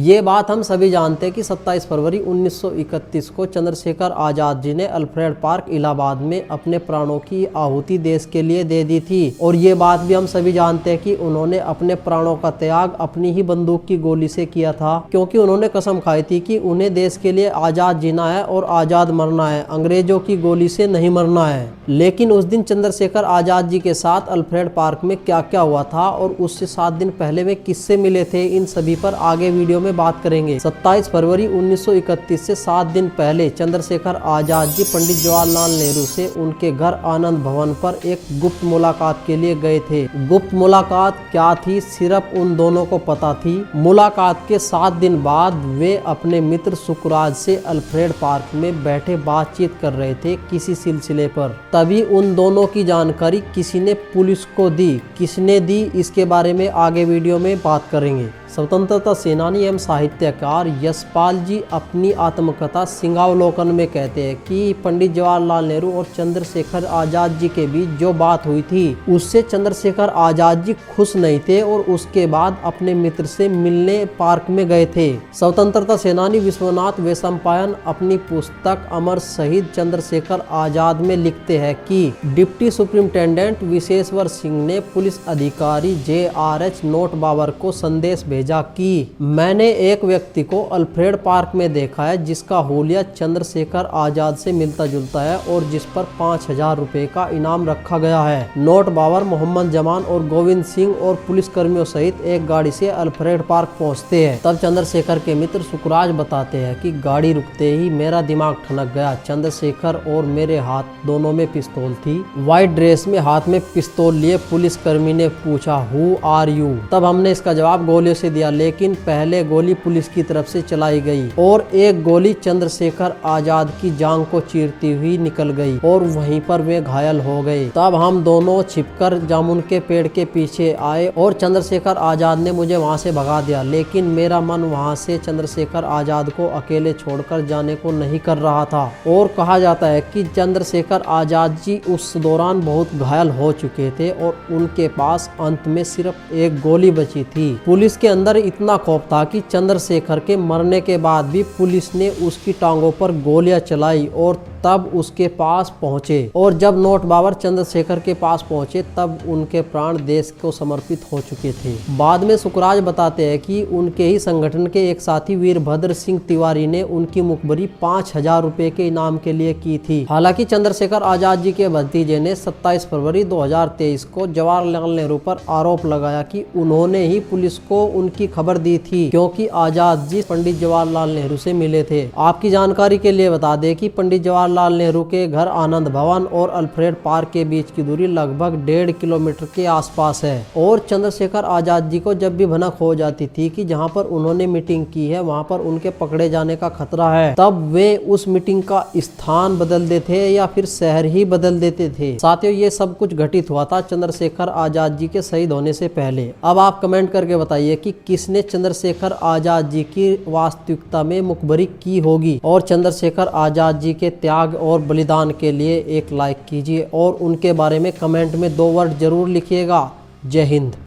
ये बात हम सभी जानते हैं कि 27 फरवरी 1931 को चंद्रशेखर आजाद जी ने अल्फ्रेड पार्क इलाहाबाद में अपने प्राणों की आहुति देश के लिए दे दी थी। और ये बात भी हम सभी जानते हैं कि उन्होंने अपने प्राणों का त्याग अपनी ही बंदूक की गोली से किया था, क्योंकि उन्होंने कसम खाई थी कि उन्हें देश के लिए आजाद जीना है और आजाद मरना है, अंग्रेजों की गोली से नहीं मरना है। लेकिन उस दिन चंद्रशेखर आजाद जी के साथ अल्फ्रेड पार्क में क्या क्या हुआ था और उससे 7 दिन पहले वे किससे मिले थे, इन सभी पर आगे वीडियो में बात करेंगे। 27 फरवरी 1931 से 7 दिन पहले चंद्रशेखर आजाद जी पंडित जवाहरलाल नेहरू से उनके घर आनंद भवन पर एक गुप्त मुलाकात के लिए गए थे। गुप्त मुलाकात क्या थी सिर्फ उन दोनों को पता थी। मुलाकात के 7 दिन बाद वे अपने मित्र सुखराज से अल्फ्रेड पार्क में बैठे बातचीत कर रहे थे किसी सिलसिले पर। तभी उन दोनों की जानकारी किसी ने पुलिस को दी। किसने दी, इसके बारे में आगे वीडियो में बात करेंगे। स्वतंत्रता सेनानी एवं साहित्यकार यशपाल जी अपनी आत्मकथा सिंहावलोकन में कहते हैं कि पंडित जवाहरलाल नेहरू और चंद्रशेखर आजाद जी के बीच जो बात हुई थी उससे चंद्रशेखर आजाद जी खुश नहीं थे और उसके बाद अपने मित्र से मिलने पार्क में गए थे। स्वतंत्रता सेनानी विश्वनाथ वैशंपायन अपनी पुस्तक अमर शहीद चंद्रशेखर आजाद में लिखते हैं कि डिप्टी सुप्रिंटेंडेंट विशेश्वर सिंह ने पुलिस अधिकारी JRH नोट बाबर को संदेश भेजा कि मैंने एक व्यक्ति को अल्फ्रेड पार्क में देखा है जिसका हुलिया चंद्रशेखर आजाद से मिलता जुलता है और जिस पर 5000 रुपए का इनाम रखा गया है। नोट बाबर, मोहम्मद जमान और गोविंद सिंह और पुलिस कर्मियों सहित एक गाड़ी से अल्फ्रेड पार्क पहुंचते हैं। तब चंद्रशेखर के मित्र सुखराज बताते हैं कि गाड़ी रुकते ही मेरा दिमाग ठनक गया। चंद्रशेखर और मेरे हाथ दोनों में पिस्तौल थी। व्हाइट ड्रेस में हाथ में पिस्तौल लिए पुलिस कर्मी ने पूछा हु आर यू। तब हमने इसका जवाब गोलियों से दिया, लेकिन पहले गोली पुलिस की तरफ से चलाई गई और एक गोली चंद्रशेखर आजाद की जांघ को चीरती हुई निकल गई और वहीं पर वे घायल हो गए। तब हम दोनों छिपकर जामुन के पेड़ के पीछे आए और चंद्रशेखर आजाद ने मुझे वहां से भगा दिया, लेकिन मेरा मन वहां से चंद्रशेखर आजाद को अकेले छोड़कर जाने को नहीं कर रहा था। और कहा जाता है कि चंद्रशेखर आजाद जी उस दौरान बहुत घायल हो चुके थे और उनके पास अंत में सिर्फ एक गोली बची थी। पुलिस के अंदर इतना खौफ था कि चंद्रशेखर के मरने के बाद भी पुलिस ने उसकी टांगों पर गोलियां चलाई और तब उसके पास पहुंचे। और जब नोट बाबर चंद्रशेखर के पास पहुंचे तब उनके प्राण देश को समर्पित हो चुके थे। बाद में सुखराज बताते हैं कि उनके ही संगठन के एक साथी वीरभद्र सिंह तिवारी ने उनकी मुखबरी 5000 रुपए के इनाम के लिए की थी। हालांकि चंद्रशेखर आजाद जी के भतीजे ने 27 फरवरी 2023 को जवाहरलाल नेहरू पर आरोप लगाया कि उन्होंने ही पुलिस को उनकी खबर दी थी, क्योंकि आजाद जी पंडित जवाहरलाल नेहरू से मिले थे। आपकी जानकारी के लिए बता दें कि पंडित जवाहरलाल नेहरू के घर आनंद भवन और अल्फ्रेड पार्क के बीच की दूरी लगभग 1.5 किलोमीटर के आसपास है। और चंद्रशेखर आजाद जी को जब भी भनक हो जाती थी कि जहां पर उन्होंने मीटिंग की है वहां पर उनके पकड़े जाने का खतरा है, तब वे उस मीटिंग का स्थान बदल देते थे या फिर शहर ही बदल देते थे। साथियों, ये सब कुछ घटित हुआ था चंद्रशेखर आजाद जी के शहीद होने से पहले। अब आप कमेंट करके बताइए कि किसने चंद्रशेखर आजाद जी की वास्तविकता में मुखबरी की होगी। और चंद्रशेखर आजाद जी के त्याग और बलिदान के लिए एक लाइक कीजिए और उनके बारे में कमेंट में 2 वर्ड जरूर लिखिएगा। जय हिंद।